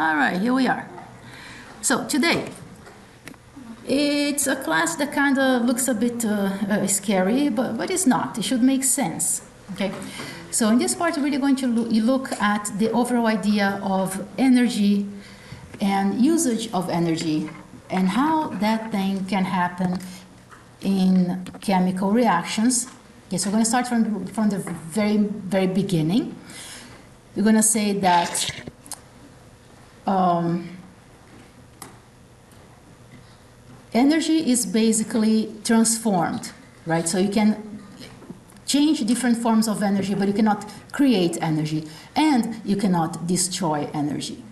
All right, here we are. So today, it's a class that kind of looks a bit scary, but it's not. It should make sense. Okay. So in this part, we're really going to look at the overall idea of energy and usage of energy and how that thing can happen in chemical reactions. Okay, so we're going to start from the very beginning. We're going to say that energy is basically transformed, right? So you can change different forms of energy, but you cannot create energy, and you cannot destroy energy.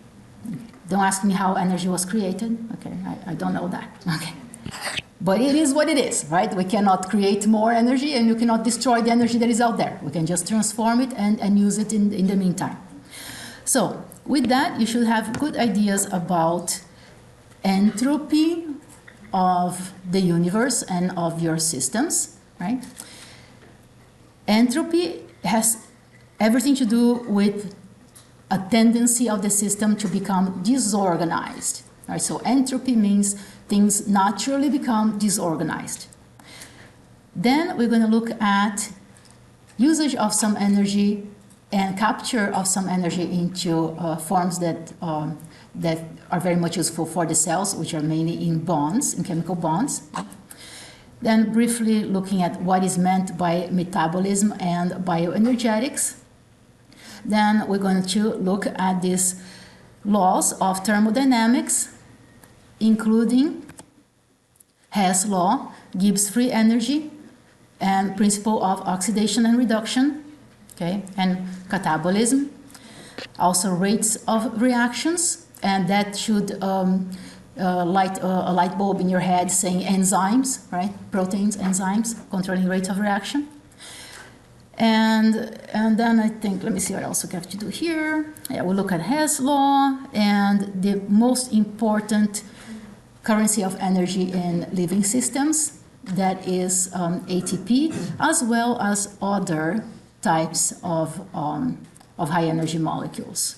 Don't ask me how energy was created. Okay, I don't know that. Okay. But it is what it is, right? We cannot create more energy, and you cannot destroy the energy that is out there. We can just transform it and use it in the meantime. So with that, you should have good ideas about entropy of the universe and of your systems, right? Entropy has everything to do with a tendency of the system to become disorganized, right? So entropy means things naturally become disorganized. Then we're going to look at usage of some energy and capture of some energy into forms that are very much useful for the cells, which are mainly in bonds, in chemical bonds. Then briefly looking at what is meant by metabolism and bioenergetics. Then we're going to look at these laws of thermodynamics, including Hess law, Gibbs free energy, and principle of oxidation and reduction, okay, and catabolism, also rates of reactions, and that should light a light bulb in your head saying enzymes, right? Proteins, enzymes, controlling rates of reaction. And then I think, let me see what else we have to do here. Yeah, we'll look at Hess law and the most important currency of energy in living systems, that is ATP, as well as other types of high energy molecules.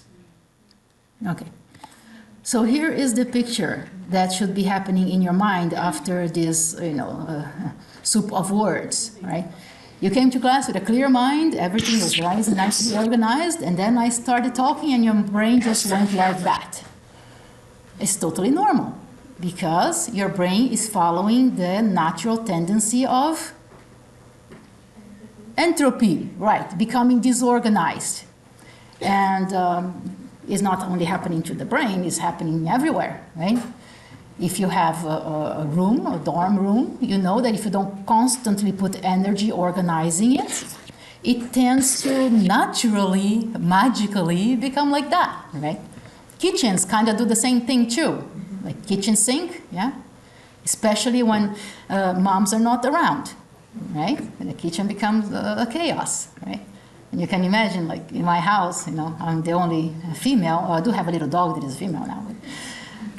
Okay. So here is the picture that should be happening in your mind after this, soup of words, right? You came to class with a clear mind, everything was nice and nicely organized, and then I started talking and your brain just went like that. It's totally normal because your brain is following the natural tendency of entropy, right? Becoming disorganized. And it's not only happening to the brain, it's happening everywhere, right? If you have a room, a dorm room, you know that if you don't constantly put energy organizing it, it tends to naturally, magically become like that, right? Kitchens kind of do the same thing too, like kitchen sink, yeah? Especially when moms are not around, right? And the kitchen becomes a chaos, right? And you can imagine, like in my house, I'm the only female. I do have a little dog that is female now. But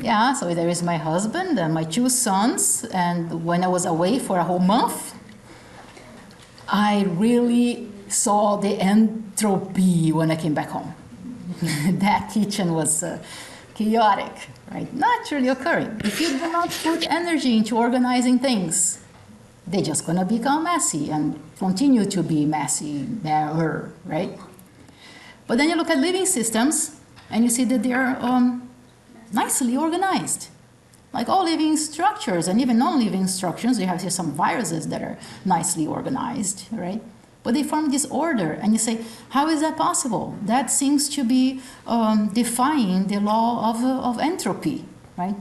yeah, so there is my husband and my 2 sons. And when I was away for a whole month, I really saw the entropy when I came back home. That kitchen was chaotic, right? Naturally occurring. If you do not put energy into organizing things, they're just going to become messy and continue to be messy, right? But then you look at living systems and you see that they are nicely organized. Like all living structures and even non-living structures, you have here some viruses that are nicely organized, right? But they form disorder, and you say, how is that possible? That seems to be defying the law of entropy, right?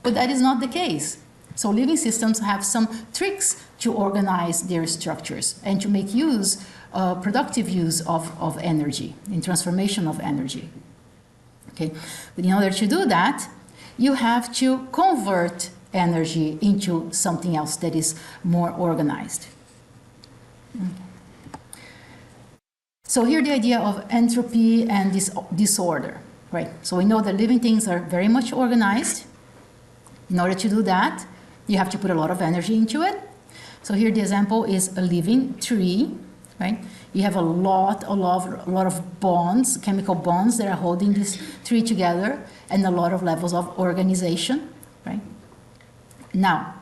But that is not the case. So living systems have some tricks to organize their structures and to make use, productive use of energy, in transformation of energy. Okay, but in order to do that, you have to convert energy into something else that is more organized. So here the idea of entropy and disorder, right? So we know that living things are very much organized. In order to do that, you have to put a lot of energy into it. So here the example is a living tree right? You have a lot of bonds, chemical bonds that are holding this tree together, and a lot of levels of organization, right? Now,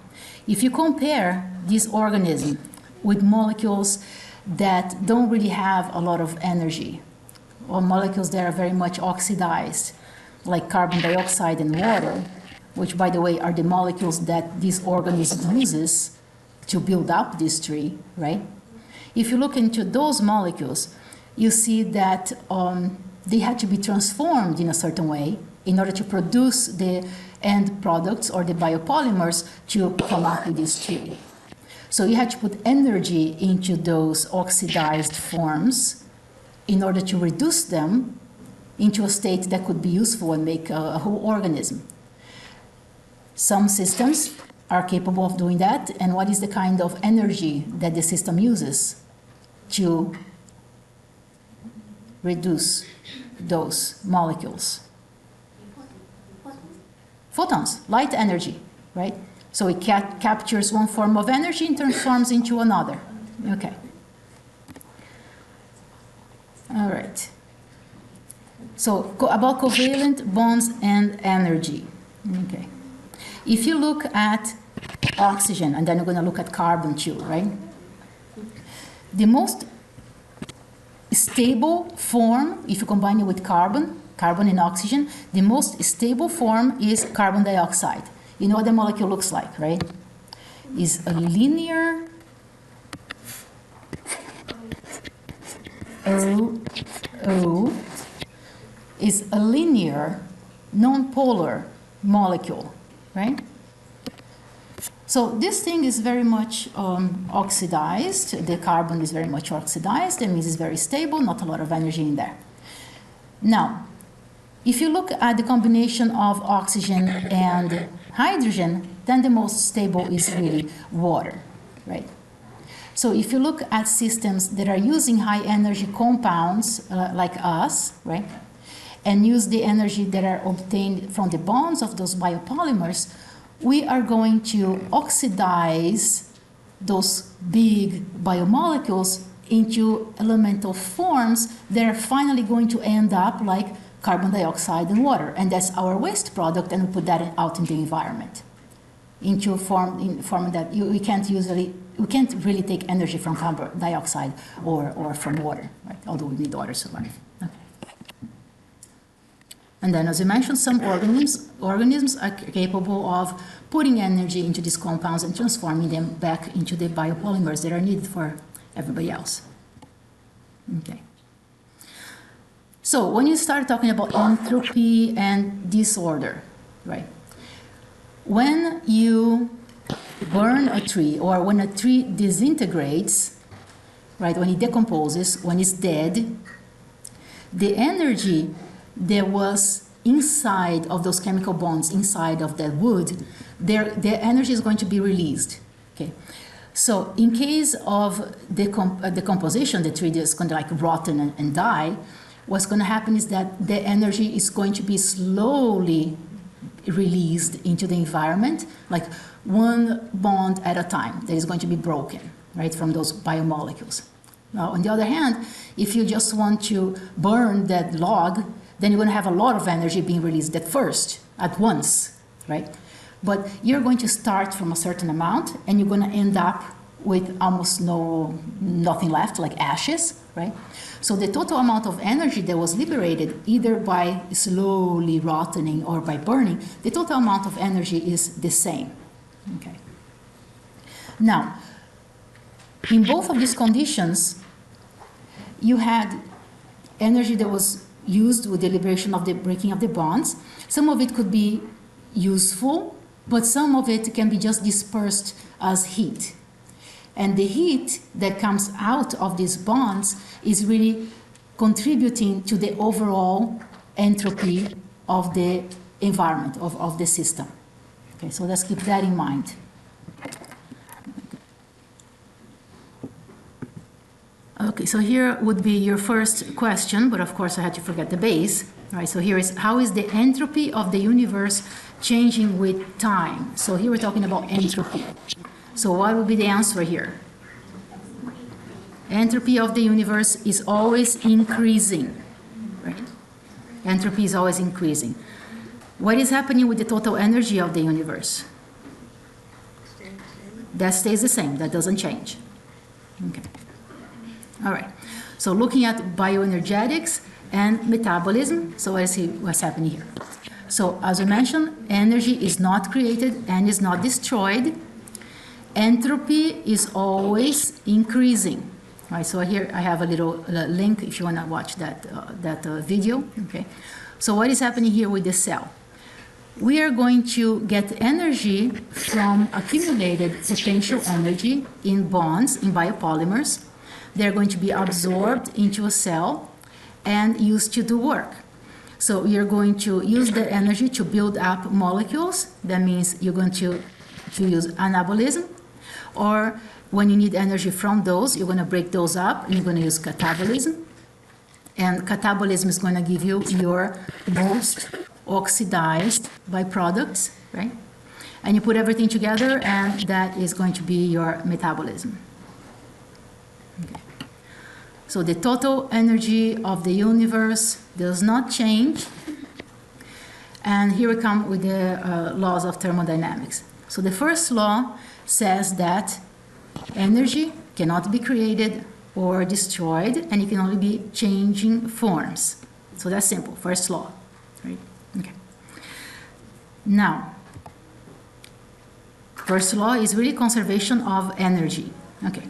if you compare this organism with molecules that don't really have a lot of energy, or molecules that are very much oxidized, like carbon dioxide and water, which, by the way, are the molecules that this organism uses to build up this tree, right? If you look into those molecules, you see that they had to be transformed in a certain way in order to produce the end products or the biopolymers to come up with this tree. So you had to put energy into those oxidized forms in order to reduce them into a state that could be useful and make a whole organism. Some systems are capable of doing that, and what is the kind of energy that the system uses to reduce those molecules? Photons, light energy, right? So it captures one form of energy and transforms into another. Okay. All right. So about covalent bonds and energy. Okay. If you look at oxygen, and then we're going to look at carbon too, right? The most stable form, if you combine it with carbon and oxygen, the most stable form is carbon dioxide. You know what the molecule looks like, right? Is a linear O is a linear non-polar molecule, right? So this thing is very much oxidized. The carbon is very much oxidized. That means it's very stable, not a lot of energy in there. Now, if you look at the combination of oxygen and hydrogen, then the most stable is really water, right? So if you look at systems that are using high energy compounds like us, right, and use the energy that are obtained from the bonds of those biopolymers, we are going to oxidize those big biomolecules into elemental forms that are finally going to end up like carbon dioxide and water. And that's our waste product, and we put that out in the environment into a form that we can't really take energy from carbon dioxide or from water, right? Although we need water to survive. Okay. And then, as I mentioned, some organisms are capable of putting energy into these compounds and transforming them back into the biopolymers that are needed for everybody else. Okay. So when you start talking about entropy and disorder, right? When you burn a tree, or when a tree disintegrates, right, when it decomposes, when it's dead, the energy that was inside of those chemical bonds, inside of that wood, their energy is going to be released. Okay. So in case of decomposition, the tree is going to like rotten and die, what's going to happen is that the energy is going to be slowly released into the environment, like one bond at a time that is going to be broken, right, from those biomolecules. Now, on the other hand, if you just want to burn that log, then you're going to have a lot of energy being released at once, right? But you're going to start from a certain amount, and you're going to end up with almost nothing left, like ashes, right? So the total amount of energy that was liberated, either by slowly rotting or by burning, the total amount of energy is the same. Okay. Now, in both of these conditions, you had energy that was used with the liberation of the breaking of the bonds. Some of it could be useful, but some of it can be just dispersed as heat. And the heat that comes out of these bonds is really contributing to the overall entropy of the environment, of the system. Okay, so let's keep that in mind. Okay, so here would be your first question, but of course I had to forget the base. All right, so here is, how is the entropy of the universe changing with time? So here we're talking about entropy. So what would be the answer here? Entropy of the universe is always increasing, right? Entropy is always increasing. What is happening with the total energy of the universe? That stays the same, that doesn't change. Okay. All right. So looking at bioenergetics and metabolism, so let's see what's happening here. So as we mentioned, energy is not created and is not destroyed. Entropy is always increasing. Right, so here I have a little link if you want to watch that video. Okay. So what is happening here with the cell? We are going to get energy from accumulated potential energy in bonds, in biopolymers. They're going to be absorbed into a cell and used to do work. So you're going to use the energy to build up molecules. That means you're going to use anabolism. Or when you need energy from those, you're going to break those up and you're going to use catabolism. And catabolism is going to give you your most oxidized byproducts, right? And you put everything together and that is going to be your metabolism. Okay. So the total energy of the universe does not change. And here we come with the laws of thermodynamics. So the first law says that energy cannot be created or destroyed, and it can only be changing forms. So that's simple, first law, right? Okay. Now, first law is really conservation of energy. Okay.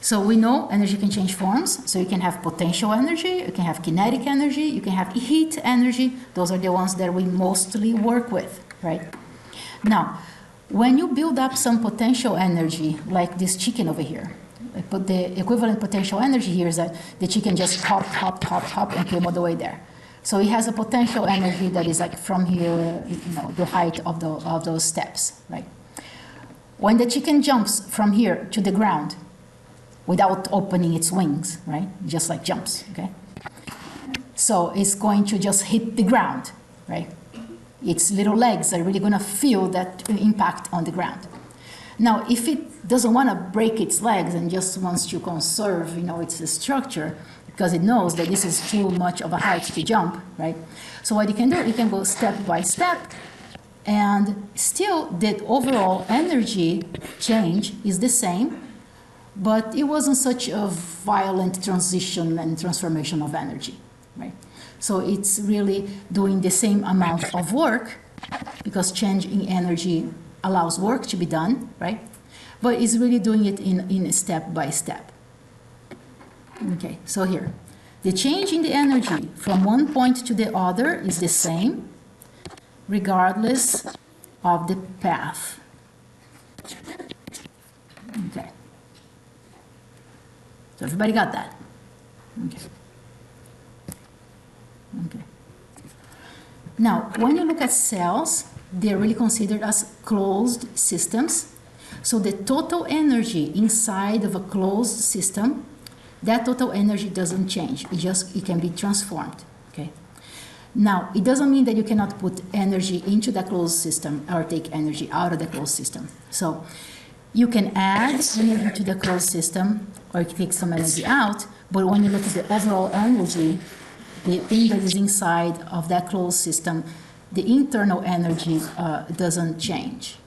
So we know energy can change forms. So you can have potential energy, you can have kinetic energy, you can have heat energy. Those are the ones that we mostly work with, right? Now, when you build up some potential energy, like this chicken over here, but the equivalent potential energy here is that the chicken just hop, hop, hop, hop, and came all the way there. So it has a potential energy that is like from here, you know, the height of those steps, right? When the chicken jumps from here to the ground without opening its wings, right? Just like jumps, okay? So it's going to just hit the ground, right? Its little legs are really going to feel that impact on the ground. Now, if it doesn't want to break its legs and just wants to conserve, you know, its structure, because it knows that this is too much of a height to jump, right? So what you can do, you can go step by step, and still the overall energy change is the same, but it wasn't such a violent transition and transformation of energy, right? So it's really doing the same amount of work, because change in energy allows work to be done, right? But it's really doing it in step by step. Okay, so here, the change in the energy from one point to the other is the same, regardless of the path. Okay. So everybody got that? Okay. Okay. Now, when you look at cells, they're really considered as closed systems. So the total energy inside of a closed system, that total energy doesn't change. It can be transformed. Okay. Now, it doesn't mean that you cannot put energy into the closed system or take energy out of the closed system. So you can add energy to the closed system or take some energy out, but when you look at the overall energy, the thing that is inside of that closed system, the internal energy doesn't change.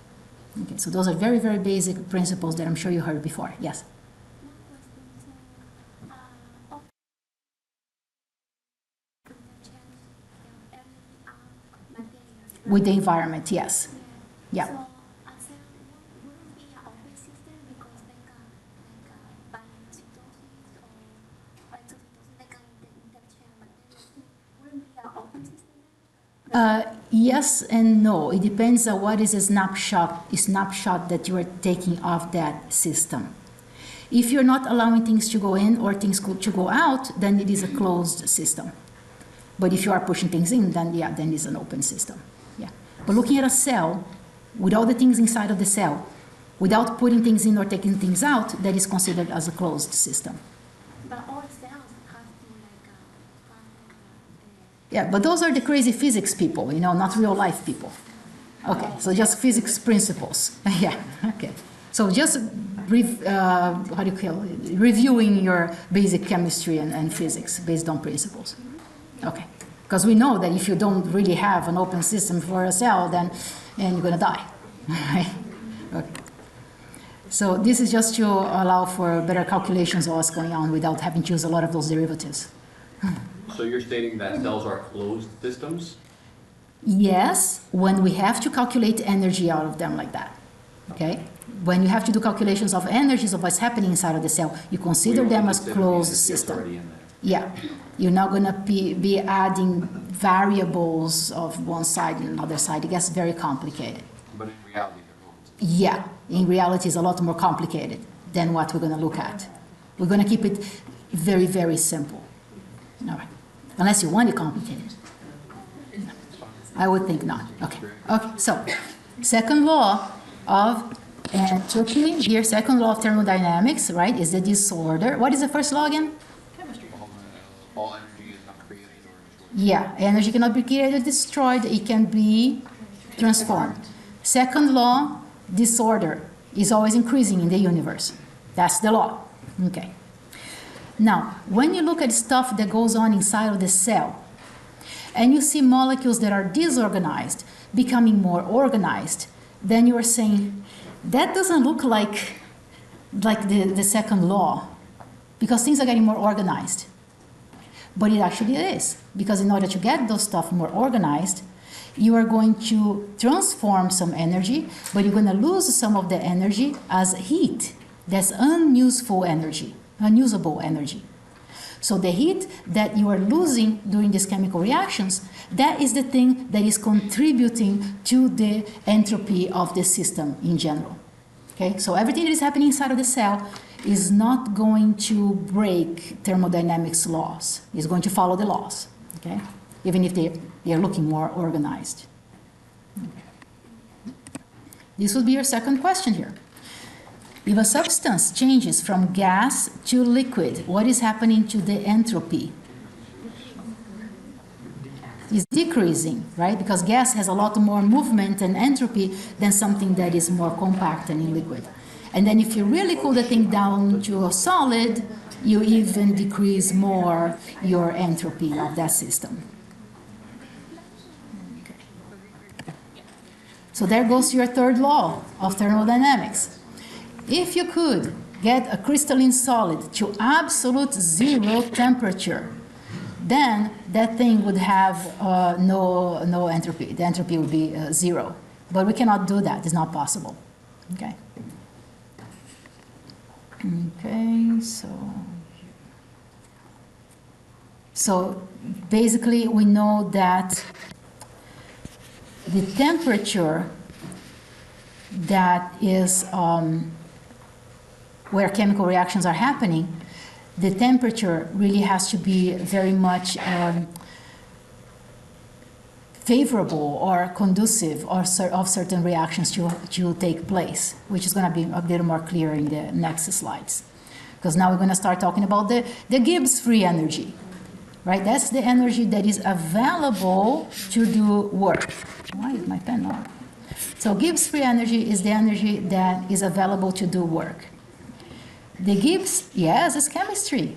Okay, so those are very, very basic principles that I'm sure you heard before. Yes? With the environment, yes. Yeah. Yes and no. It depends on what is a snapshot that you are taking of that system. If you're not allowing things to go in or things to go out, then it is a closed system. But if you are pushing things in, then yeah, then it's an open system. Yeah. But looking at a cell, with all the things inside of the cell, without putting things in or taking things out, that is considered as a closed system. But all cells have to Yeah, but those are the crazy physics people, you know, not real life people. Okay, so just physics principles. Yeah, okay. So just how do you call it? Reviewing your basic chemistry and physics based on principles. Okay. Because we know that if you don't really have an open system for a cell, then you're going to die. Right? Okay. So this is just to allow for better calculations of what's going on without having to use a lot of those derivatives. So you're stating that cells are closed systems? Yes, when we have to calculate energy out of them like that. Okay? When you have to do calculations of energies of what's happening inside of the cell, you consider them as closed system. Yeah. You're not going to be adding variables of one side and another side. It gets very complicated. But in reality, they're closed. Yeah, in reality, it's a lot more complicated than what we're going to look at. We're going to keep it very, very simple. All right. Unless you want it complicated. I would think not. Okay. Okay. So, second law of entropy here, second law of thermodynamics, right, is the disorder. What is the first law again? All energy is not created or destroyed. Yeah, energy cannot be created or destroyed. It can be transformed. Second law, disorder is always increasing in the universe. That's the law. Okay. Now, when you look at stuff that goes on inside of the cell, and you see molecules that are disorganized becoming more organized, then you are saying, that doesn't look like the second law, because things are getting more organized. But it actually is, because in order to get those stuff more organized, you are going to transform some energy, but you're going to lose some of the energy as heat. That's unuseful energy, unusable energy. So the heat that you are losing during these chemical reactions, that is the thing that is contributing to the entropy of the system in general. Okay, so everything that is happening inside of the cell is not going to break thermodynamics laws. It's going to follow the laws, okay? Even if they are looking more organized. This would be your second question here. If a substance changes from gas to liquid, what is happening to the entropy? It's decreasing, right? Because gas has a lot more movement and entropy than something that is more compact and in liquid. And then if you really cool the thing down to a solid, you even decrease more your entropy of that system. Okay. So there goes your third law of thermodynamics. If you could get a crystalline solid to absolute zero temperature, then that thing would have no entropy. The entropy would be zero. But we cannot do that. It's not possible. Okay. Okay, so basically we know that the temperature that is where chemical reactions are happening, the temperature really has to be very much favorable or conducive of certain reactions to take place, which is going to be a little more clear in the next slides. Because now we're going to start talking about the Gibbs free energy, right? That's the energy that is available to do work. Why is my pen on? So Gibbs free energy is the energy that is available to do work. The Gibbs, yes, it's chemistry.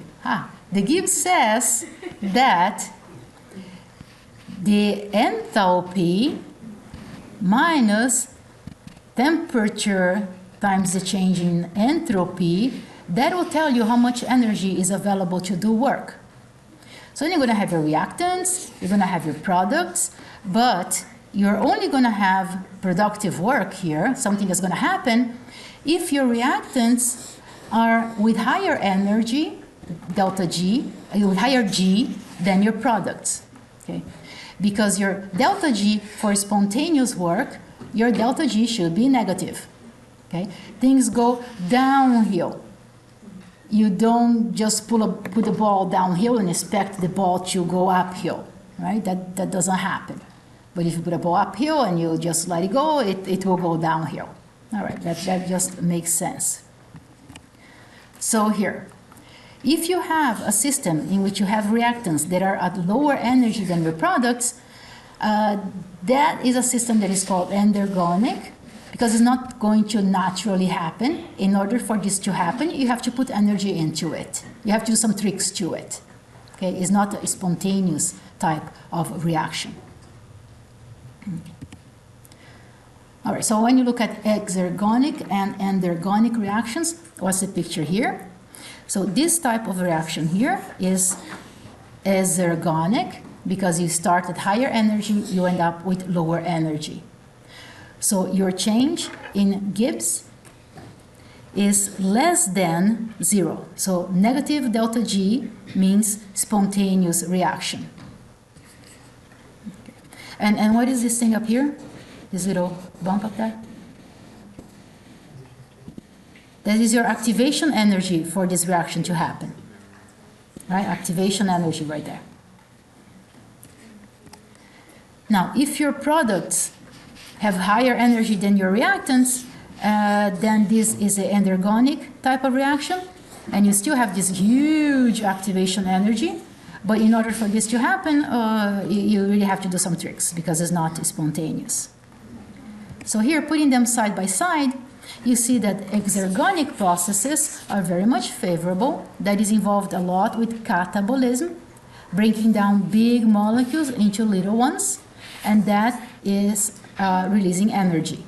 The Gibbs says that the enthalpy minus temperature times the change in entropy, that will tell you how much energy is available to do work. So then you're going to have your reactants, you're going to have your products, but you're only going to have productive work here, something that's going to happen, if your reactants are with higher energy, delta G, with higher G than your products, okay? Because your delta G for spontaneous work, your delta G should be negative, okay? Things go downhill. You don't just put the ball downhill and expect the ball to go uphill, right? That doesn't happen. But if you put a ball uphill and you just let it go, it will go downhill. All right, that just makes sense. So here, if you have a system in which you have reactants that are at lower energy than your products, that is a system that is called endergonic, because it's not going to naturally happen. In order for this to happen, you have to put energy into it. You have to do some tricks to it. Okay, it's not a spontaneous type of reaction. All right, so when you look at exergonic and endergonic reactions, what's the picture here? So this type of reaction here is exergonic, because you start at higher energy, you end up with lower energy. So your change in Gibbs is less than 0. So negative delta G means spontaneous reaction. Okay. And what is this thing up here? This little bump up there? That is your activation energy for this reaction to happen. Right? Activation energy right there. Now, if your products have higher energy than your reactants, then this is an endergonic type of reaction, and you still have this huge activation energy. But in order for this to happen, you really have to do some tricks, because it's not spontaneous. So here, putting them side by side, you see that exergonic processes are very much favorable. That is involved a lot with catabolism, breaking down big molecules into little ones, and that is releasing energy.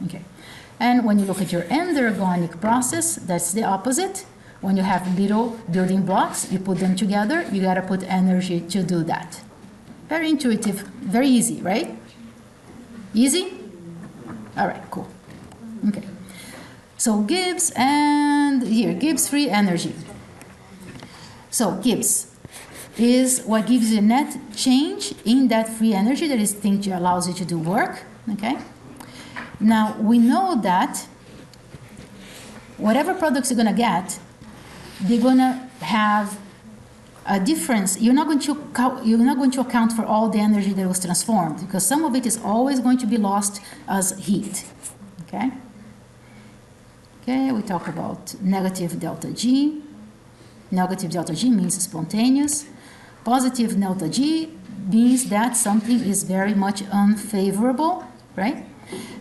Okay. And when you look at your endergonic process, that's the opposite. When you have little building blocks, you put them together, you got to put energy to do that. Very intuitive, very easy, right? Easy? All right, cool. Okay. So Gibbs, and here, Gibbs free energy. So Gibbs is what gives you net change in that free energy, that is the thing that allows you to do work, okay? Now, we know that whatever products you're going to get, they're going to have a difference. You're not going to account for all the energy that was transformed, because some of it is always going to be lost as heat, okay? Okay, we talk about negative delta G. Negative delta G means spontaneous. Positive delta G means that something is very much unfavorable, right?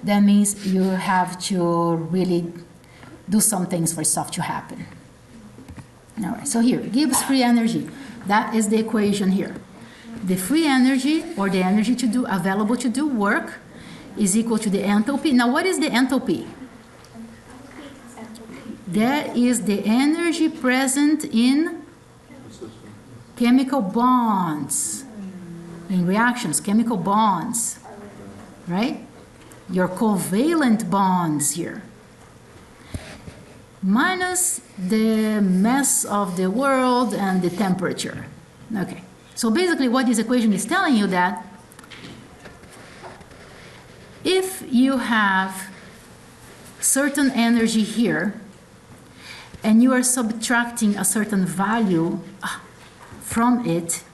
That means you have to really do some things for stuff to happen. All right, so here, Gibbs free energy. That is the equation here. The free energy, or the energy to do available to do work, is equal to the enthalpy. Now, what is the enthalpy? That is the energy present in chemical bonds, in reactions, chemical bonds, right? Your covalent bonds here, minus the mass of the world and the temperature. Okay, so basically what this equation is telling you, that if you have certain energy here, and you are subtracting a certain value from it,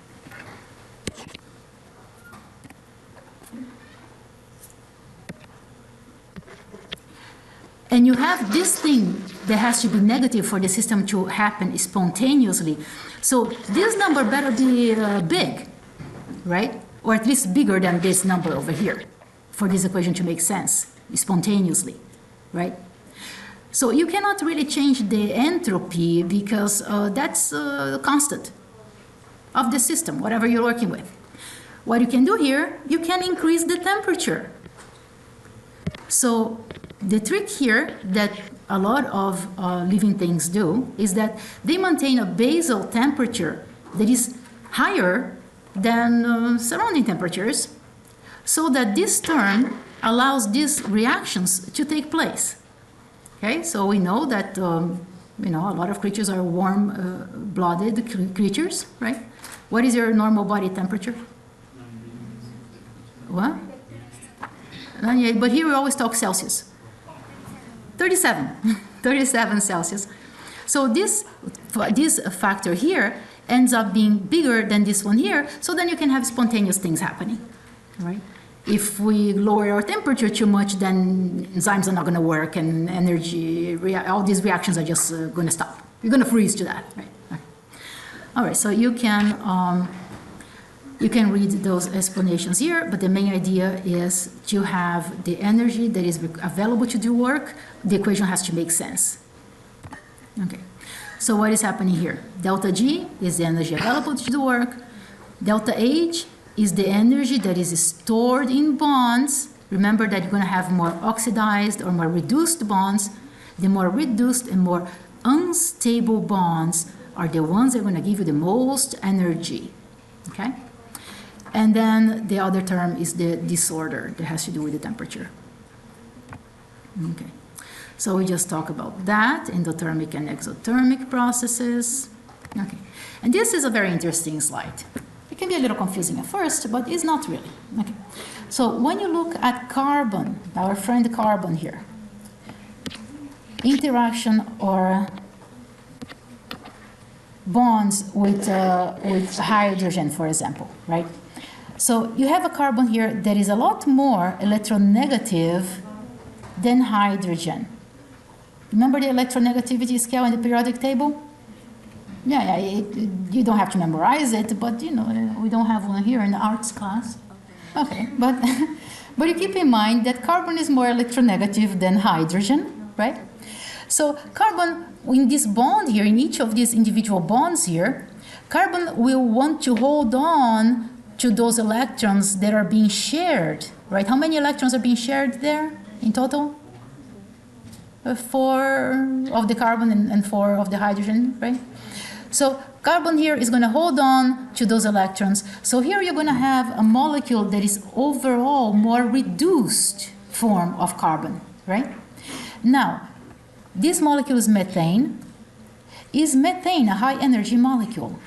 and you have this thing that has to be negative for the system to happen spontaneously. So this number better be big, right? Or at least bigger than this number over here for this equation to make sense spontaneously, right? So you cannot really change the entropy, because that's the constant of the system, whatever you're working with. What you can do here, you can increase the temperature. So the trick here that a lot of living things do is that they maintain a basal temperature that is higher than surrounding temperatures, so that this term allows these reactions to take place. Okay, so we know that a lot of creatures are warm-blooded creatures, right? What is your normal body temperature? What? 98, but here we always talk Celsius. 37, 37 Celsius. So this factor here ends up being bigger than this one here, so then you can have spontaneous things happening, right? If we lower our temperature too much, then enzymes are not going to work, and all these reactions are just going to stop. You're going to freeze to that, right? All right, so you can You can read those explanations here, but the main idea is to have the energy that is available to do work. The equation has to make sense. Okay, so what is happening here? Delta G is the energy available to do work. Delta H is the energy that is stored in bonds. Remember that you're going to have more oxidized or more reduced bonds. The more reduced and more unstable bonds are the ones that are going to give you the most energy. Okay? And then the other term is the disorder that has to do with the temperature. Okay. So we just talk about that, endothermic and exothermic processes. Okay. And this is a very interesting slide. It can be a little confusing at first, but it's not really. Okay. So when you look at carbon, our friend carbon here, interaction or bonds with hydrogen, for example, right? So you have a carbon here that is a lot more electronegative than hydrogen. Remember the electronegativity scale in the periodic table? Yeah, you don't have to memorize it, but you know, we don't have one here in the arts class. Okay, but you keep in mind that carbon is more electronegative than hydrogen, right? So carbon, in this bond here, in each of these individual bonds here, carbon will want to hold on to those electrons that are being shared, right? How many electrons are being shared there in total? 4 of the carbon and 4 of the hydrogen, right? So carbon here is going to hold on to those electrons. So here you're going to have a molecule that is overall more reduced form of carbon, right? Now, this molecule is methane. Is methane a high energy molecule?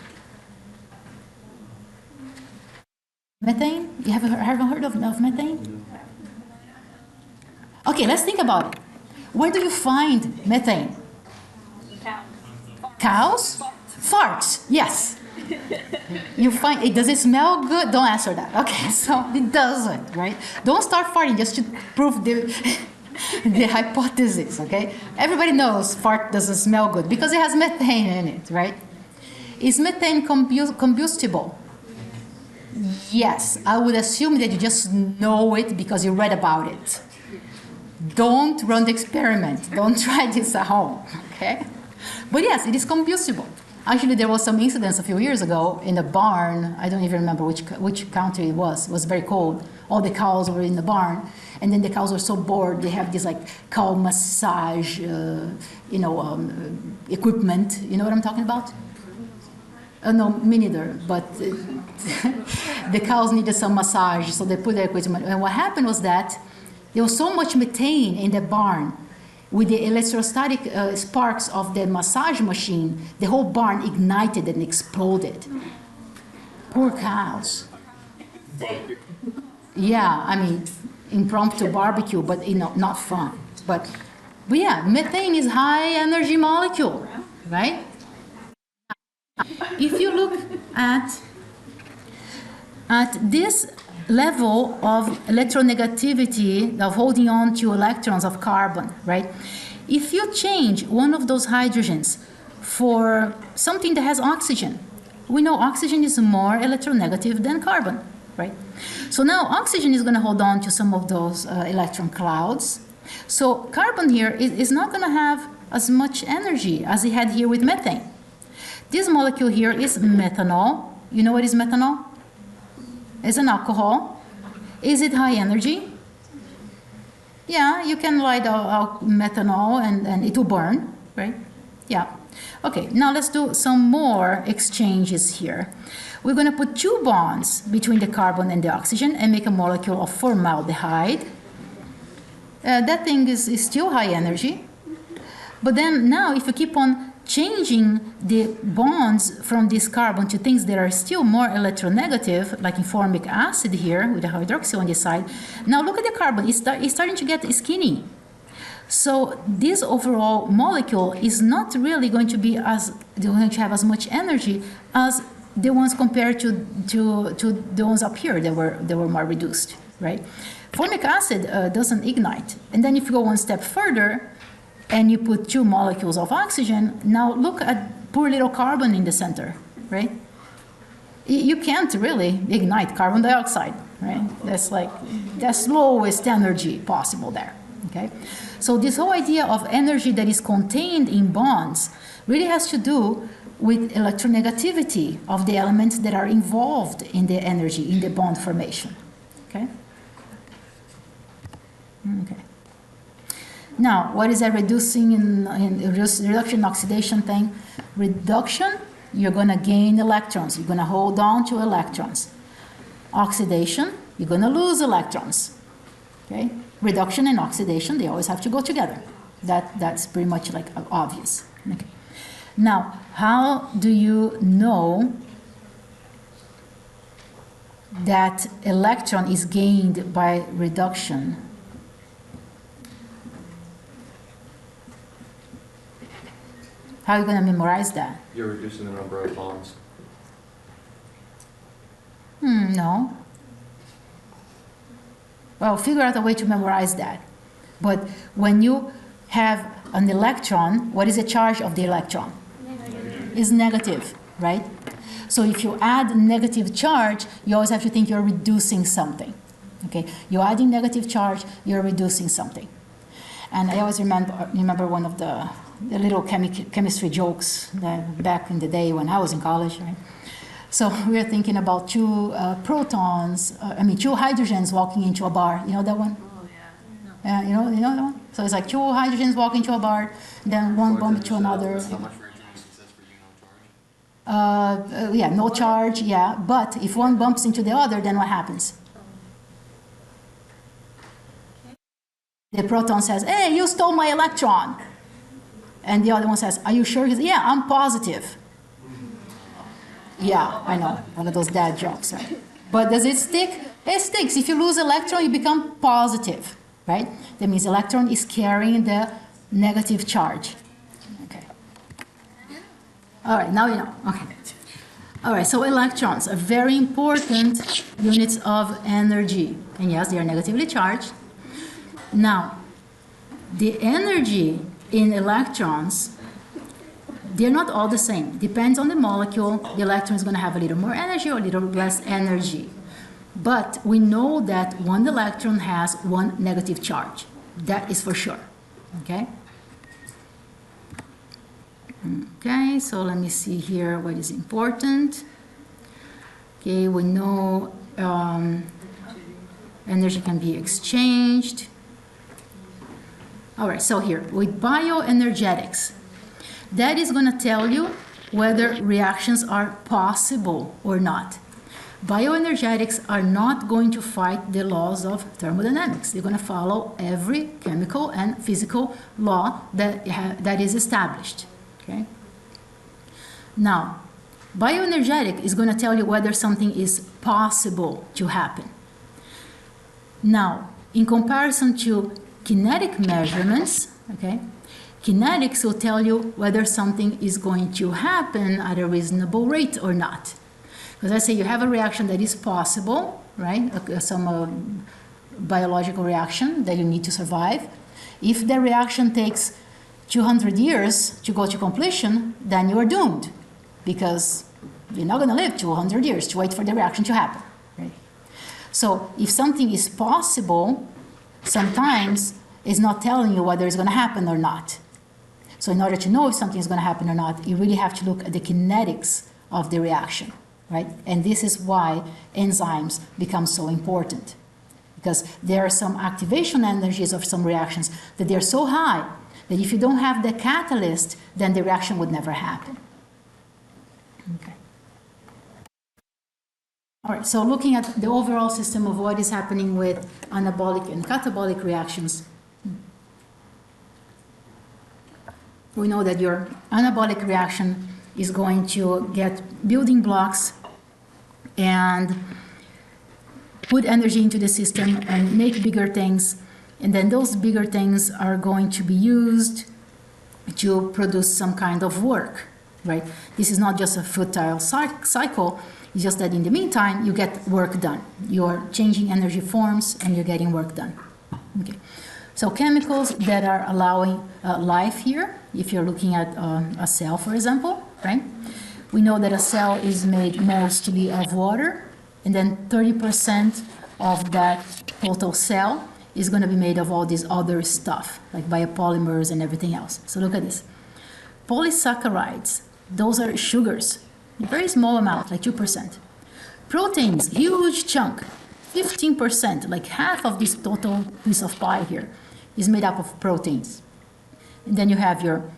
Methane? You haven't heard of methane? Okay, let's think about it. Where do you find methane? Cows? Farts, yes. You find it. Does it smell good? Don't answer that. Okay, so it doesn't, right? Don't start farting just to prove the hypothesis, okay? Everybody knows fart doesn't smell good because it has methane in it, right? Is methane combustible? Yes, I would assume that you just know it because you read about it. Don't run the experiment. Don't try this at home, okay? But yes, it is combustible. Actually, there was some incidents a few years ago in a barn. I don't even remember which country it was. It was very cold. All the cows were in the barn. And then the cows were so bored, they have this like cow massage, equipment. You know what I'm talking about? No, me neither, but the cows needed some massage, so they put their equipment. And what happened was that there was so much methane in the barn with the electrostatic sparks of the massage machine, the whole barn ignited and exploded. Poor cows. Yeah, I mean, impromptu barbecue, but not fun. But yeah, methane is high energy molecule, right? If you look at this level of electronegativity, of holding on to electrons of carbon, right? If you change one of those hydrogens for something that has oxygen, we know oxygen is more electronegative than carbon, right? So now oxygen is going to hold on to some of those electron clouds. So carbon here is not going to have as much energy as it had here with methane. This molecule here is methanol. You know what is methanol? It's an alcohol. Is it high energy? Yeah, you can light out methanol and it will burn, right? Yeah. Okay, now let's do some more exchanges here. We're going to put 2 bonds between the carbon and the oxygen and make a molecule of formaldehyde. That thing is still high energy. But then now if you keep on changing the bonds from this carbon to things that are still more electronegative, like in formic acid here with the hydroxyl on this side. Now look at the carbon, it's starting to get skinny. So this overall molecule is not really going to have as much energy as the ones compared to the ones up here that were more reduced, right? Formic acid doesn't ignite. And then if you go one step further, and you put 2 molecules of oxygen, now look at poor little carbon in the center, right? You can't really ignite carbon dioxide, right? That's like the slowest energy possible there, okay? So this whole idea of energy that is contained in bonds really has to do with electronegativity of the elements that are involved in the energy, in the bond formation, okay? Okay. Now, what is that reducing in reduction oxidation thing? Reduction, you're going to gain electrons. You're going to hold on to electrons. Oxidation, you're going to lose electrons. Okay? Reduction and oxidation, they always have to go together. That's pretty much like obvious. Okay. Now, how do you know that electron is gained by reduction? How are you going to memorize that? You're reducing the number of bonds. No. Well, figure out a way to memorize that. But when you have an electron, what is the charge of the electron? Negative. Is negative, right? So if you add negative charge, you always have to think you're reducing something. Okay? You're adding negative charge, you're reducing something. And I always remember one of the little chemistry jokes that back in the day when I was in college, right? So we were thinking about two hydrogens walking into a bar. You know that one? Oh, yeah. You know that one? So it's like two hydrogens walking into a bar, then one bump into another. How much for returning success for you, no charge? Yeah, no charge, yeah. But if one bumps into the other, then what happens? The proton says, hey, you stole my electron. And the other one says, are you sure? He says, yeah, I'm positive. Yeah, I know, one of those dad jokes, right? But does it stick? It sticks. If you lose electron, you become positive, right? That means electron is carrying the negative charge. Okay. All right, now you know. Okay. All right, so electrons are very important units of energy. And yes, they are negatively charged. Now, the energy in electrons, they're not all the same. Depends on the molecule. The electron is going to have a little more energy or a little less energy. But we know that one electron has one negative charge. That is for sure. Okay? Okay, so let me see here what is important. Okay, we know energy can be exchanged. All right, so here, with bioenergetics, that is going to tell you whether reactions are possible or not. Bioenergetics are not going to fight the laws of thermodynamics. They're going to follow every chemical and physical law that is established. Okay? Now, bioenergetic is going to tell you whether something is possible to happen. Now, in comparison to kinetic measurements, okay, kinetics will tell you whether something is going to happen at a reasonable rate or not. Because let's say you have a reaction that is possible, right, some biological reaction that you need to survive. If the reaction takes 200 years to go to completion, then you are doomed, because you're not going to live 200 years to wait for the reaction to happen. Right? So if something is possible, sometimes it's not telling you whether it's going to happen or not. So in order to know if something is going to happen or not, you really have to look at the kinetics of the reaction, right? And this is why enzymes become so important, because there are some activation energies of some reactions that they're so high that if you don't have the catalyst, then the reaction would never happen. Okay. All right, so looking at the overall system of what is happening with anabolic and catabolic reactions, we know that your anabolic reaction is going to get building blocks and put energy into the system and make bigger things, and then those bigger things are going to be used to produce some kind of work, right? This is not just a futile cycle. It's just that in the meantime, you get work done. You're changing energy forms and you're getting work done. Okay. So chemicals that are allowing life here, if you're looking at a cell, for example, right? we know that a cell is made mostly of water, and then 30% of that total cell is going to be made of all this other stuff, like biopolymers and everything else. So look at this. Polysaccharides, those are sugars, a very small amount, like 2%. Proteins, huge chunk, 15%, like half of this total piece of pie here is made up of proteins. And then you have your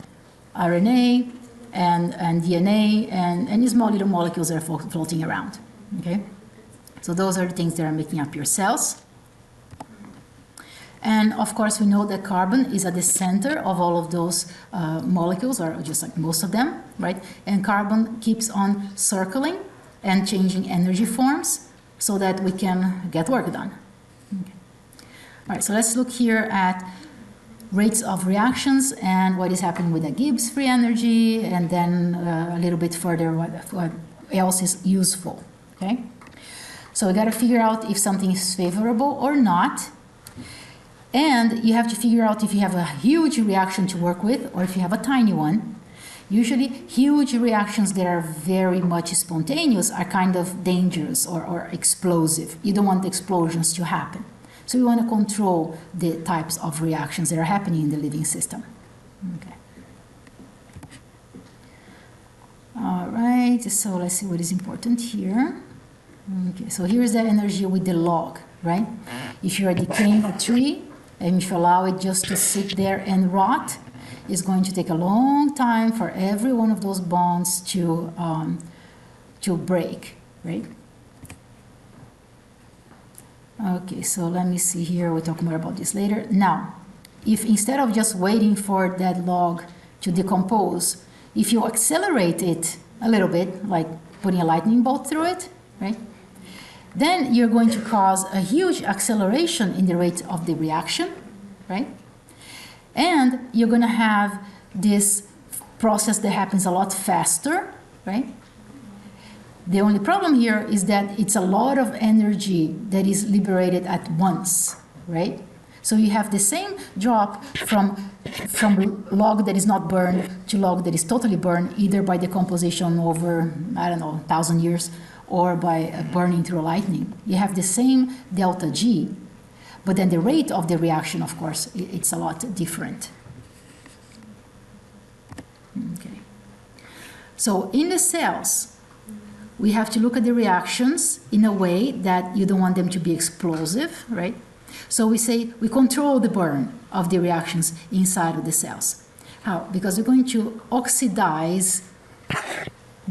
RNA and DNA and small little molecules that are floating around, okay? So those are the things that are making up your cells. And of course, we know that carbon is at the center of all of those molecules, or just like most of them, right? And carbon keeps on circling and changing energy forms so that we can get work done. Okay. All right, so let's look here at rates of reactions and what is happening with the Gibbs free energy, and then a little bit further what else is useful, okay? So we got to figure out if something is favorable or not. And you have to figure out if you have a huge reaction to work with or if you have a tiny one. Usually, huge reactions that are very much spontaneous are kind of dangerous or explosive. You don't want explosions to happen. So you want to control the types of reactions that are happening in the living system. Okay. All right, so let's see what is important here. Okay, so here's the energy with the log, right? If you're decaying a tree, and if you allow it just to sit there and rot, it's going to take a long time for every one of those bonds to break, right? Okay, so let me see here. We'll talk more about this later. Now, if instead of just waiting for that log to decompose, if you accelerate it a little bit, like putting a lightning bolt through it, right? Then you're going to cause a huge acceleration in the rate of the reaction, right? And you're going to have this process that happens a lot faster, right? The only problem here is that it's a lot of energy that is liberated at once, right? So you have the same drop from log that is not burned to log that is totally burned, either by decomposition over, I don't know, 1,000 years, or by burning through lightning. You have the same delta G, but then the rate of the reaction, of course, it's a lot different. Okay. So in the cells, we have to look at the reactions in a way that you don't want them to be explosive, right? So we say we control the burn of the reactions inside of the cells. How? Because we're going to oxidize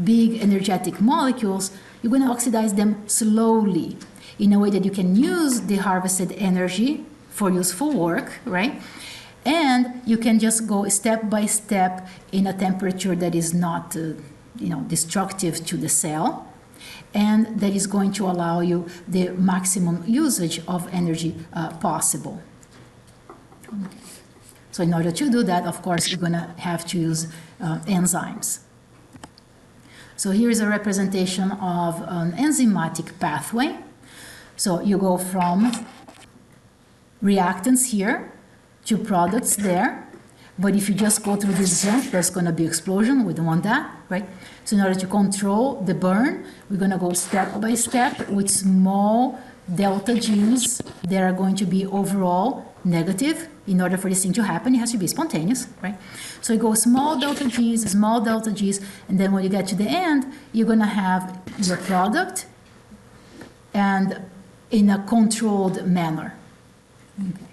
big energetic molecules. You're going to oxidize them slowly in a way that you can use the harvested energy for useful work, right? And you can just go step by step in a temperature that is not destructive to the cell, and that is going to allow you the maximum usage of energy possible. Okay. So in order to do that, of course, you're going to have to use enzymes. So here is a representation of an enzymatic pathway. So you go from reactants here to products there. But if you just go through this jump, there's going to be explosion. We don't want that, right? So in order to control the burn, we're going to go step by step with small delta G's that are going to be overall negative. In order for this thing to happen, it has to be spontaneous, right? So you go small delta G's, and then when you get to the end, you're going to have your product and in a controlled manner. Okay.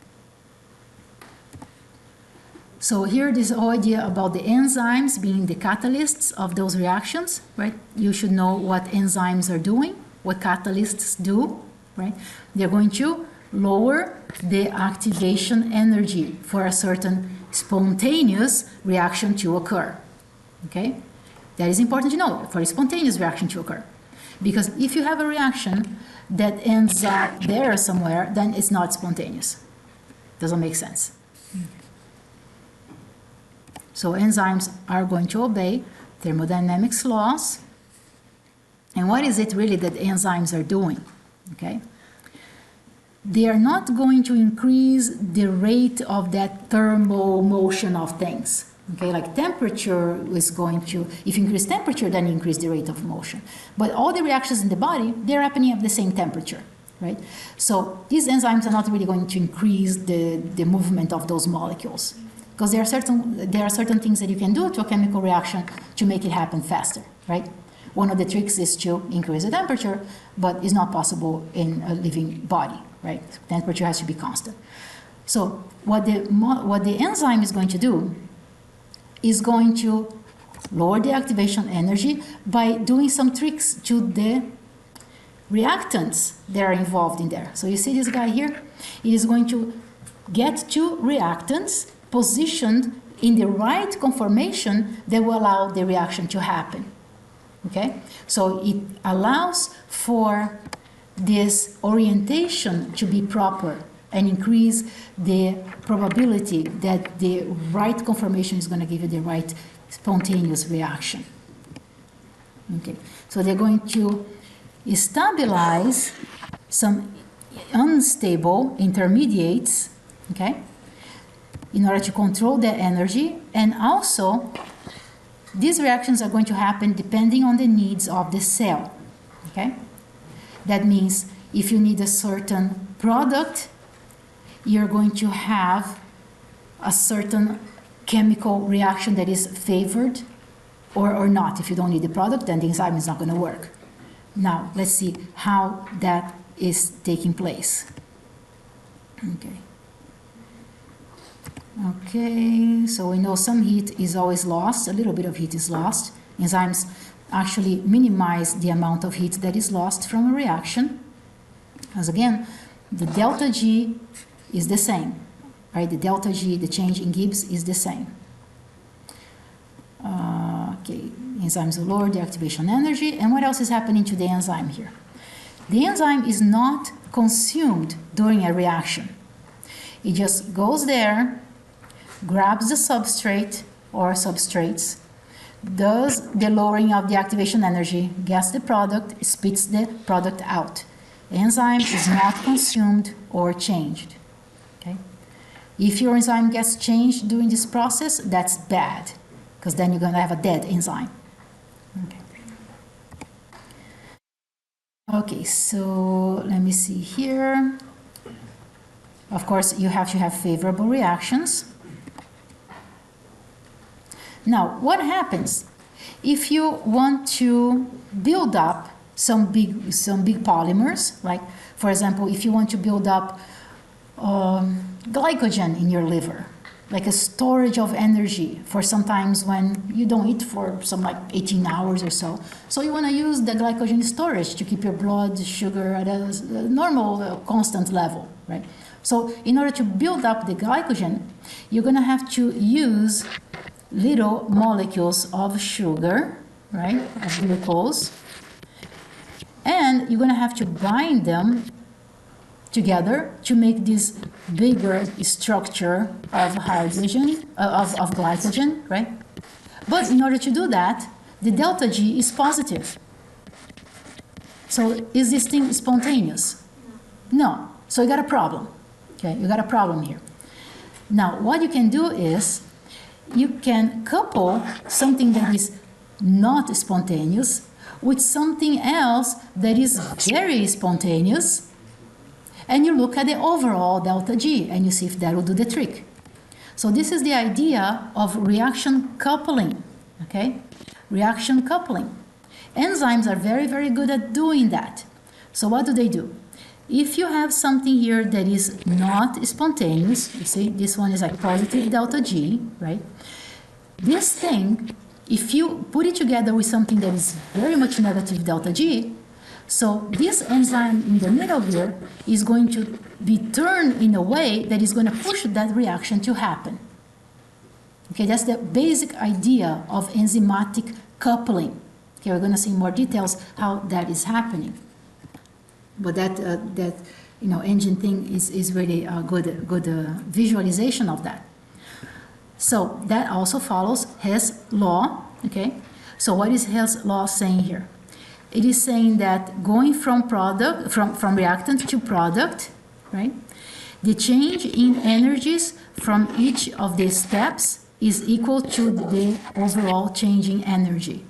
So here, this whole idea about the enzymes being the catalysts of those reactions, right? You should know what enzymes are doing, what catalysts do, right? They're going to lower the activation energy for a certain spontaneous reaction to occur, okay? That is important to know, for a spontaneous reaction to occur. Because if you have a reaction that ends up there somewhere, then it's not spontaneous. Doesn't make sense. So enzymes are going to obey thermodynamics laws. And what is it really that enzymes are doing? Okay? They are not going to increase the rate of that thermal motion of things. Okay, like temperature is going to, if you increase temperature, then you increase the rate of motion. But all the reactions in the body, they're happening at the same temperature, right? So these enzymes are not really going to increase the movement of those molecules, because there are certain things that you can do to a chemical reaction to make it happen faster, right? One of the tricks is to increase the temperature, but it's not possible in a living body, right? Temperature has to be constant. So what the enzyme is going to do is going to lower the activation energy by doing some tricks to the reactants that are involved in there. So you see this guy here? It is going to get two reactants positioned in the right conformation that will allow the reaction to happen. Okay? So it allows for this orientation to be proper and increase the probability that the right conformation is going to give you the right spontaneous reaction. Okay, so they're going to stabilize some unstable intermediates, okay, in order to control their energy, and also these reactions are going to happen depending on the needs of the cell, okay? That means if you need a certain product, you're going to have a certain chemical reaction that is favored or not. If you don't need the product, then the enzyme is not going to work. Now, let's see how that is taking place. Okay. Okay, so we know some heat is always lost, a little bit of heat is lost. Enzymes actually minimize the amount of heat that is lost from a reaction. As again, the delta G is the same, right? The delta G, the change in Gibbs is the same. Okay, enzymes will lower the activation energy. And what else is happening to the enzyme here? The enzyme is not consumed during a reaction. It just goes there, grabs the substrate or substrates, does the lowering of the activation energy, gets the product, spits the product out. The enzyme is not consumed or changed. Okay? If your enzyme gets changed during this process, that's bad, because then you're going to have a dead enzyme. Okay. Okay, so let me see here. Of course, you have to have favorable reactions. Now, what happens if you want to build up some big polymers? Like, for example, if you want to build up glycogen in your liver, like a storage of energy for sometimes when you don't eat for some like 18 hours or so. So you want to use the glycogen storage to keep your blood sugar at a normal, constant level, right? So in order to build up the glycogen, you're going to have to use little molecules of sugar, right, of glucose, and you're going to have to bind them together to make this bigger structure of hydrogen, of glycogen, right? But in order to do that, the delta G is positive. So is this thing spontaneous? No. So you got a problem. Okay, you got a problem here. Now, what you can do is you can couple something that is not spontaneous with something else that is very spontaneous, and you look at the overall delta G and you see if that will do the trick. So this is the idea of reaction coupling, okay? Reaction coupling. Enzymes are very, very good at doing that. So what do? If you have something here that is not spontaneous, you see this one is like positive delta G, right? This thing, if you put it together with something that is very much negative delta G, so this enzyme in the middle here is going to be turned in a way that is going to push that reaction to happen. Okay, that's the basic idea of enzymatic coupling. Okay, we're going to see more details how that is happening. But that engine thing is really a good visualization of that. So that also follows Hess law. Okay, so what is Hess law saying here? It is saying that going from reactant to product, right? The change in energies from each of these steps is equal to the overall changing energy.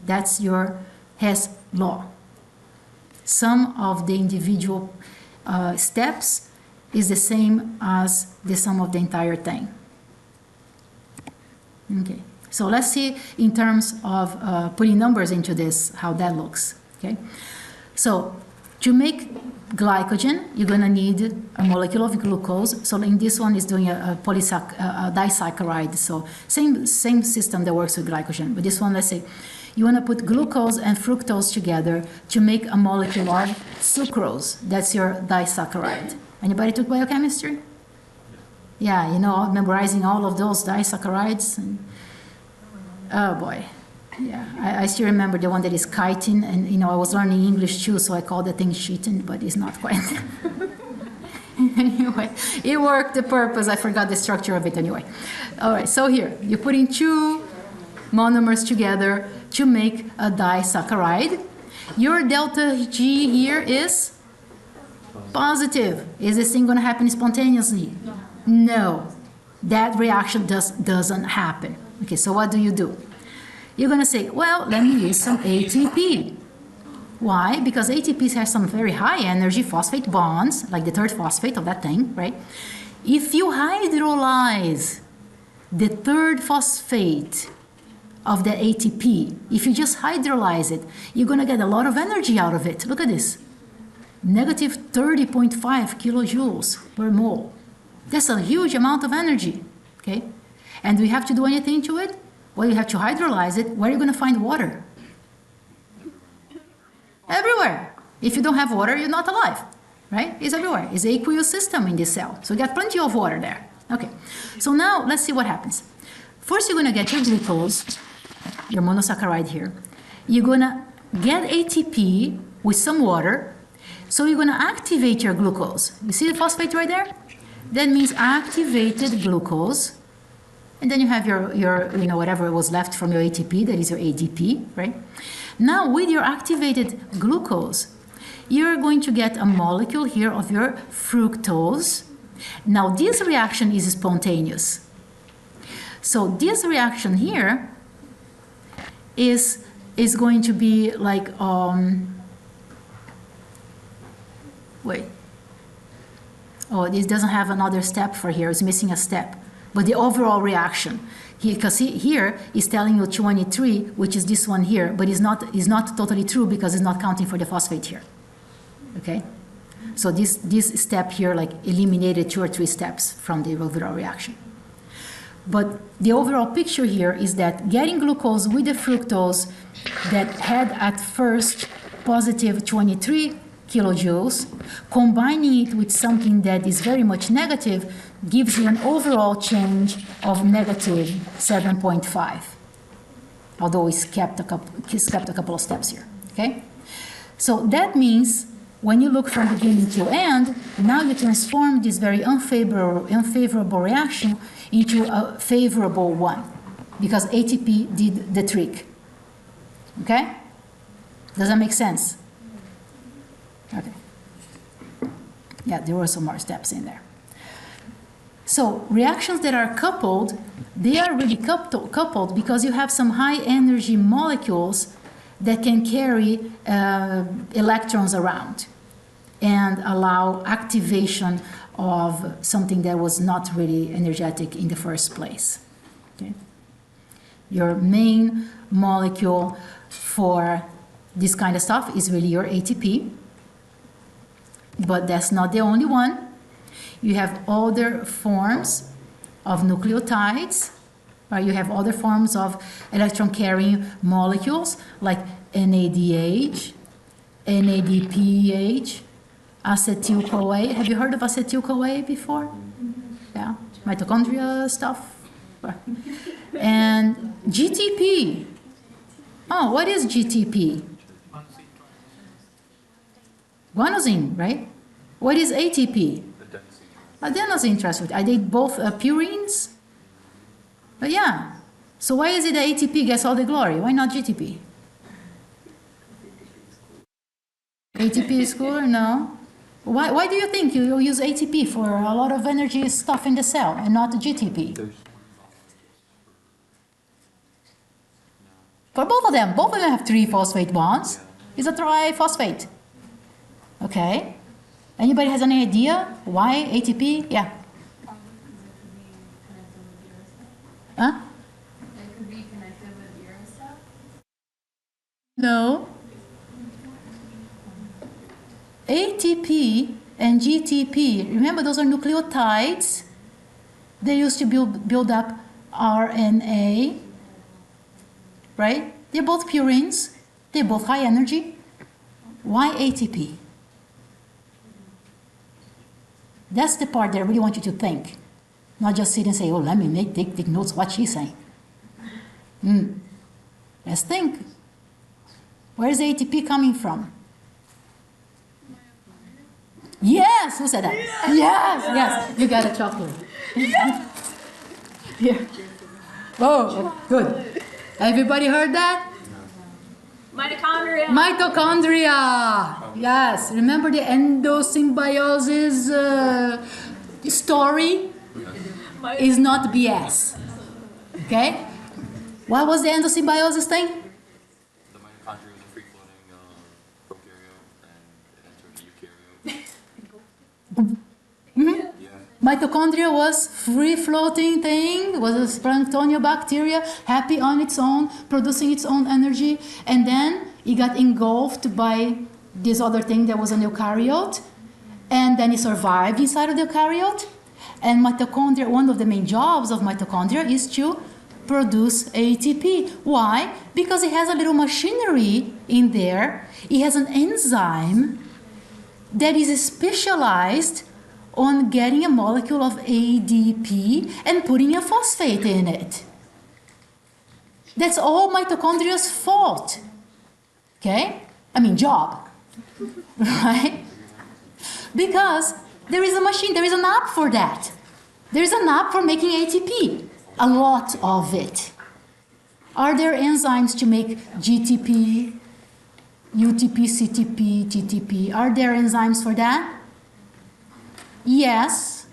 That's your Hess law. Sum of the individual steps is the same as the sum of the entire thing. Okay, so let's see in terms of putting numbers into this, how that looks. Okay, so to make glycogen, you're going to need a molecule of glucose. So in this one is doing a disaccharide. So same system that works with glycogen. But this one, let's say, you want to put glucose and fructose together to make a molecule of sucrose. That's your disaccharide. Anybody took biochemistry? Yeah, you know, memorizing all of those disaccharides. And, oh boy. Yeah, I still remember the one that is chitin, and you know, I was learning English too, so I called the thing chitin, but it's not quite. Anyway, it worked the purpose. I forgot the structure of it anyway. All right, so here, you're putting two monomers together to make a disaccharide. Your delta G here is positive. Is this thing going to happen spontaneously? No. That reaction doesn't happen. Okay, so what do? You're going to say, well, let me use some ATP. Why? Because ATPs have some very high energy phosphate bonds, like the third phosphate of that thing, right? If you hydrolyze the third phosphate of the ATP, if you just hydrolyze it, you're going to get a lot of energy out of it. Look at this. Negative 30.5 kilojoules per mole. That's a huge amount of energy, okay? And do we have to do anything to it? Well, you have to hydrolyze it. Where are you going to find water? Everywhere. If you don't have water, you're not alive, right? It's everywhere. It's an aqueous system in this cell. So you got plenty of water there. Okay, so now let's see what happens. First, you're going to get your glucose, your monosaccharide here. You're going to get ATP with some water. So you're going to activate your glucose. You see the phosphate right there? That means activated glucose. And then you have your you know, whatever was left from your ATP, that is your ADP, right? Now, with your activated glucose, you're going to get a molecule here of your fructose. Now, this reaction is spontaneous. So this reaction here is going to be like, wait. Oh, this doesn't have another step for here. It's missing a step. But the overall reaction, because here is telling you 23, which is this one here, but it's not totally true because it's not counting for the phosphate here. Okay? So this step here like eliminated 2 or 3 steps from the overall reaction. But the overall picture here is that getting glucose with the fructose that had at first positive 23 kilojoules, combining it with something that is very much negative, gives you an overall change of negative 7.5, although it's kept a couple of steps here, okay? So that means when you look from beginning to end, now you transform this very unfavorable reaction into a favorable one, because ATP did the trick, okay? Does that make sense? Okay. Yeah, there were some more steps in there. So reactions that are coupled, they are really coupled because you have some high energy molecules that can carry electrons around and allow activation of something that was not really energetic in the first place. Okay? Your main molecule for this kind of stuff is really your ATP, but that's not the only one. You have other forms of nucleotides, right? You have other forms of electron-carrying molecules like NADH, NADPH, acetyl-CoA. Have you heard of acetyl-CoA before? Yeah, mitochondria stuff. And GTP. Oh, what is GTP? Guanosine, right? What is ATP? Adenosine triphosphate. Are they both purines? But yeah. So why is it that ATP gets all the glory? Why not GTP? ATP is cooler? No. Why do you think you use ATP for a lot of energy stuff in the cell and not GTP? For both of them have 3 phosphate bonds. It's a triphosphate. Okay? Anybody has any idea why ATP? Yeah. Huh? It could be connected with your cell. No. ATP and GTP, remember those are nucleotides. They used to build up RNA, right? They're both purines. They're both high energy. Why ATP? That's the part that I really want you to think. Not just sit and say, oh, let me take notes what she's saying. Let's think. Where's ATP coming from? Yes, who said that? Yes, you got a chocolate. Here. Oh, good. Everybody heard that? Mitochondria. Mitochondria. Yes, remember the endosymbiosis story? Is not BS. Okay? What was the endosymbiosis thing? The mitochondria was a free-floating prokaryote, and it entered a eukaryote. Yeah. Mitochondria was free-floating thing, was a planktonia bacteria, happy on its own, producing its own energy, and then it got engulfed by this other thing that was an eukaryote, and then it survived inside of the eukaryote. And mitochondria, one of the main jobs of mitochondria is to produce ATP. Why? Because it has a little machinery in there. It has an enzyme that is specialized on getting a molecule of ADP and putting a phosphate in it. That's all mitochondria's fault. Okay? I mean, job. Right? Because there is a machine, there is an app for that. There is an app for making ATP. A lot of it. Are there enzymes to make GTP, UTP, CTP, TTP? Are there enzymes for that? Yes,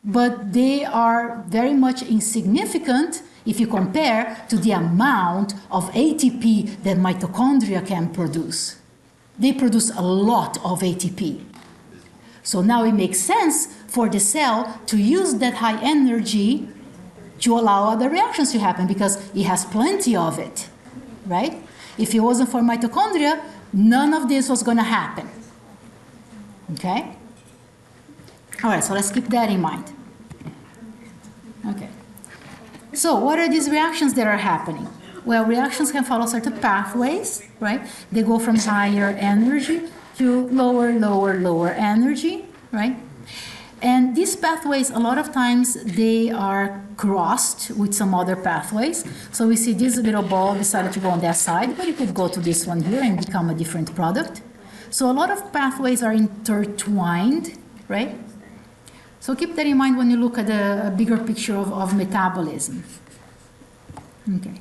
but they are very much insignificant if you compare to the amount of ATP that mitochondria can produce. They produce a lot of ATP. So now it makes sense for the cell to use that high energy to allow other reactions to happen because it has plenty of it, right? If it wasn't for mitochondria, none of this was going to happen. Okay? All right, so let's keep that in mind. Okay. So what are these reactions that are happening? Well, reactions can follow certain pathways, right? They go from higher energy to lower energy, right? And these pathways, a lot of times, they are crossed with some other pathways. So we see this little ball decided to go on that side, but it could go to this one here and become a different product. So a lot of pathways are intertwined, right? So keep that in mind when you look at a bigger picture of metabolism. Okay.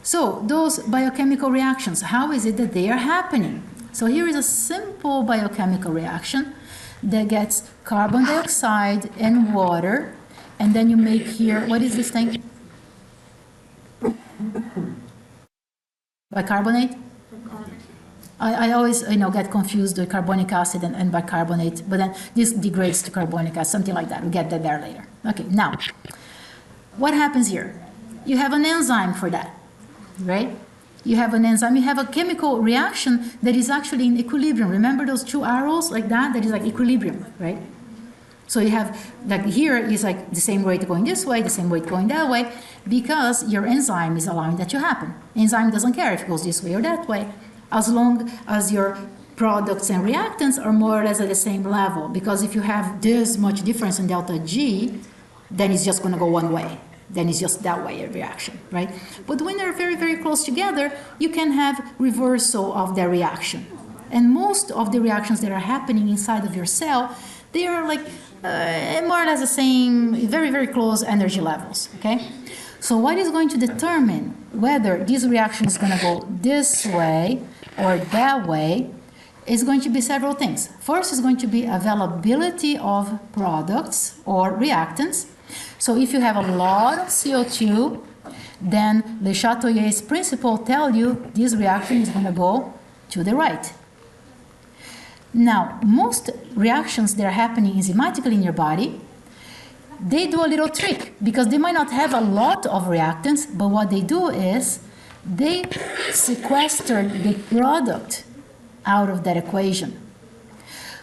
So those biochemical reactions, how is it that they are happening? So here is a simple biochemical reaction that gets carbon dioxide and water, and then you make here, what is this thing? Bicarbonate? I always get confused with carbonic acid and bicarbonate, but then this degrades to carbonic acid, something like that. We'll get that there later. Okay, now, what happens here? You have an enzyme for that, right? You have an enzyme, you have a chemical reaction that is actually in equilibrium. Remember those two arrows like that? That is like equilibrium, right? So you have, like here is like the same rate going this way, the same rate going that way, because your enzyme is allowing that to happen. Enzyme doesn't care if it goes this way or that way, as long as your products and reactants are more or less at the same level. Because if you have this much difference in delta G, then it's just going to go one way. Then it's just that way a reaction, right? But when they're very, very close together, you can have reversal of their reaction. And most of the reactions that are happening inside of your cell, they are like more or less the same, very, very close energy levels, okay? So what is going to determine whether this reaction is going to go this way or that way is going to be several things. First is going to be availability of products or reactants. So if you have a lot of CO2 then Le Chatelier's principle tell you this reaction is going to go to the right. Now, most reactions that are happening enzymatically in your body, they do a little trick because they might not have a lot of reactants, but what they do is they sequester the product out of that equation.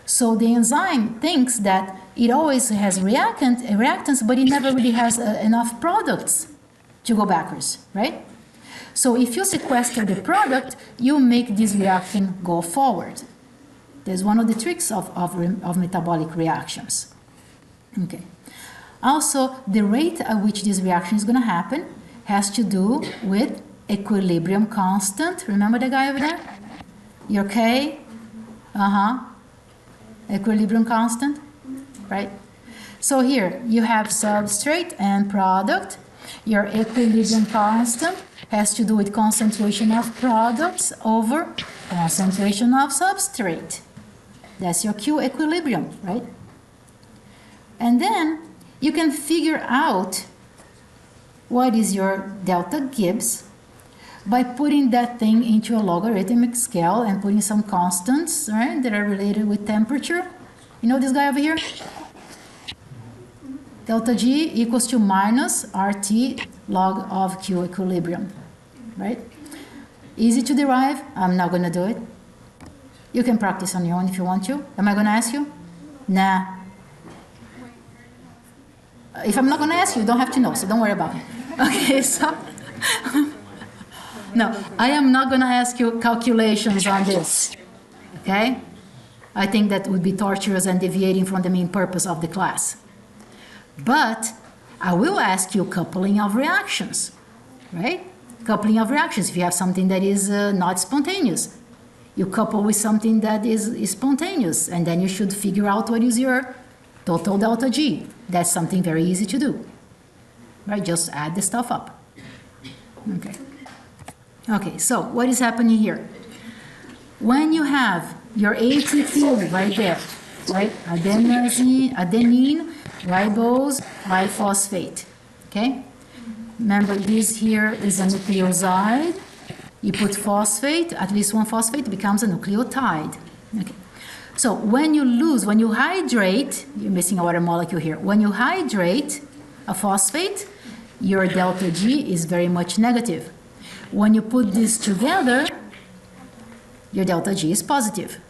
So the enzyme thinks that it always has reactants, but it never really has enough products to go backwards, right? So if you sequester the product, you make this reaction go forward. That's one of the tricks of metabolic reactions. Okay. Also, the rate at which this reaction is going to happen has to do with equilibrium constant. Remember the guy over there? Your K? Equilibrium constant, right? So here you have substrate and product. Your equilibrium constant has to do with concentration of products over concentration of substrate. That's your Q equilibrium, right? And then you can figure out what is your delta Gibbs by putting that thing into a logarithmic scale and putting some constants, right, that are related with temperature. You know this guy over here? Delta G equals to minus RT log of Q equilibrium, right? Easy to derive. I'm not going to do it. You can practice on your own if you want to. Am I going to ask you? Nah. If I'm not going to ask you, you don't have to know, so don't worry about it. Okay, so... No, I am not going to ask you calculations on this, okay? I think that would be torturous and deviating from the main purpose of the class. But I will ask you coupling of reactions, right? Coupling of reactions. If you have something that is not spontaneous, you couple with something that is spontaneous, and then you should figure out what is your total delta G. That's something very easy to do, right? Just add the stuff up. Okay. Okay, so what is happening here? When you have your ATP right there, right? Adenine, ribose, biphosphate, okay? Remember, this here is a nucleoside. You put phosphate, at least one phosphate becomes a nucleotide. Okay. So when you hydrate, you're missing a water molecule here. When you hydrate a phosphate, your delta G is very much negative. When you put this together, your delta G is positive.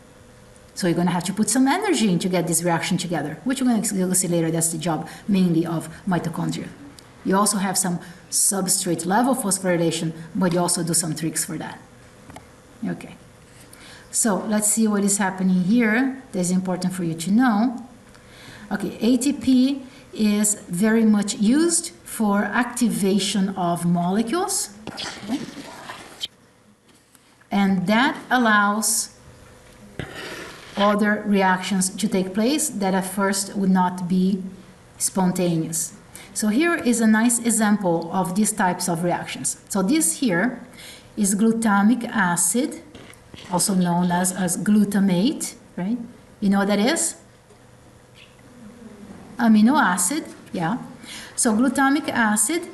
So you're going to have to put some energy in to get this reaction together, which we're going to see later. That's the job mainly of mitochondria. You also have some substrate level phosphorylation, but you also do some tricks for that. Okay. So let's see what is happening here. That's important for you to know. Okay, ATP is very much used for activation of molecules. Okay. And that allows other reactions to take place that at first would not be spontaneous. So here is a nice example of these types of reactions. So this here is glutamic acid, also known as glutamate, right? You know what that is? Amino acid, yeah. So glutamic acid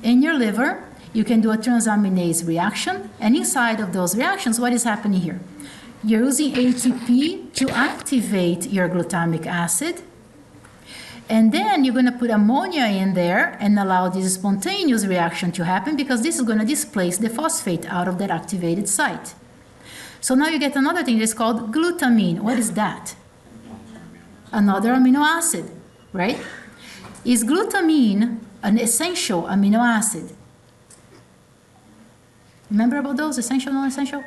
in your liver, you can do a transaminase reaction, and inside of those reactions, what is happening here? You're using ATP to activate your glutamic acid, and then you're going to put ammonia in there and allow this spontaneous reaction to happen because this is going to displace the phosphate out of that activated site. So now you get another thing that's called glutamine. What is that? Another amino acid, right? Is glutamine an essential amino acid? Remember about those, essential, non-essential?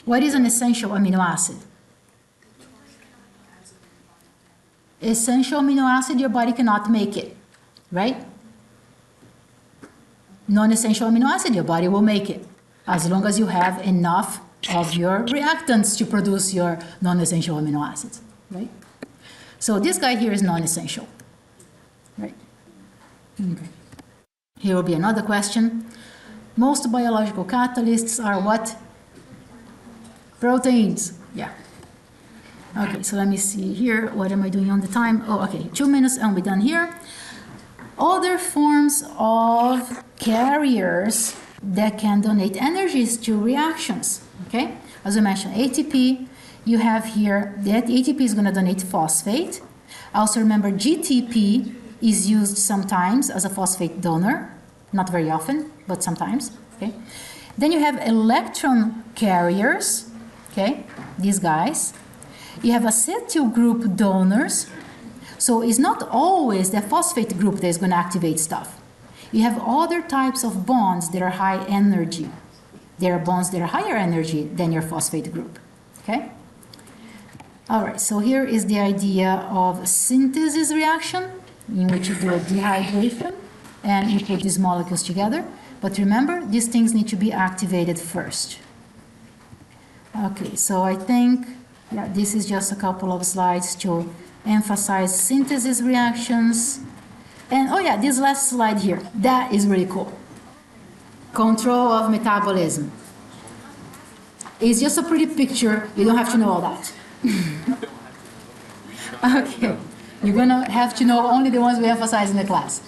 What is an essential amino acid? Essential amino acid, your body cannot make it, right? Non-essential amino acid, your body will make it, as long as you have enough of your reactants to produce your non-essential amino acids, right? So this guy here is non-essential, right? Okay. Here will be another question. Most biological catalysts are what? Proteins, yeah. Okay, so let me see here. What am I doing on the time? Oh, okay, 2 minutes and we're done here. other forms of carriers that can donate energies to reactions, okay? As I mentioned, ATP, you have here, that ATP is going to donate phosphate. Also remember, GTP is used sometimes as a phosphate donor, not very often, but sometimes, okay? Then you have electron carriers, okay, these guys. You have acetyl group donors. So it's not always the phosphate group that is going to activate stuff. You have other types of bonds that are high energy. There are bonds that are higher energy than your phosphate group, okay? All right, so here is the idea of synthesis reaction, in which you do a dehydration and you put these molecules together. But remember, these things need to be activated first. Okay, so I think, yeah, this is just a couple of slides to emphasize synthesis reactions. And oh yeah, this last slide here, that is really cool. Control of metabolism. It's just a pretty picture, you don't have to know all that. Okay, you're gonna have to know only the ones we emphasize in the class.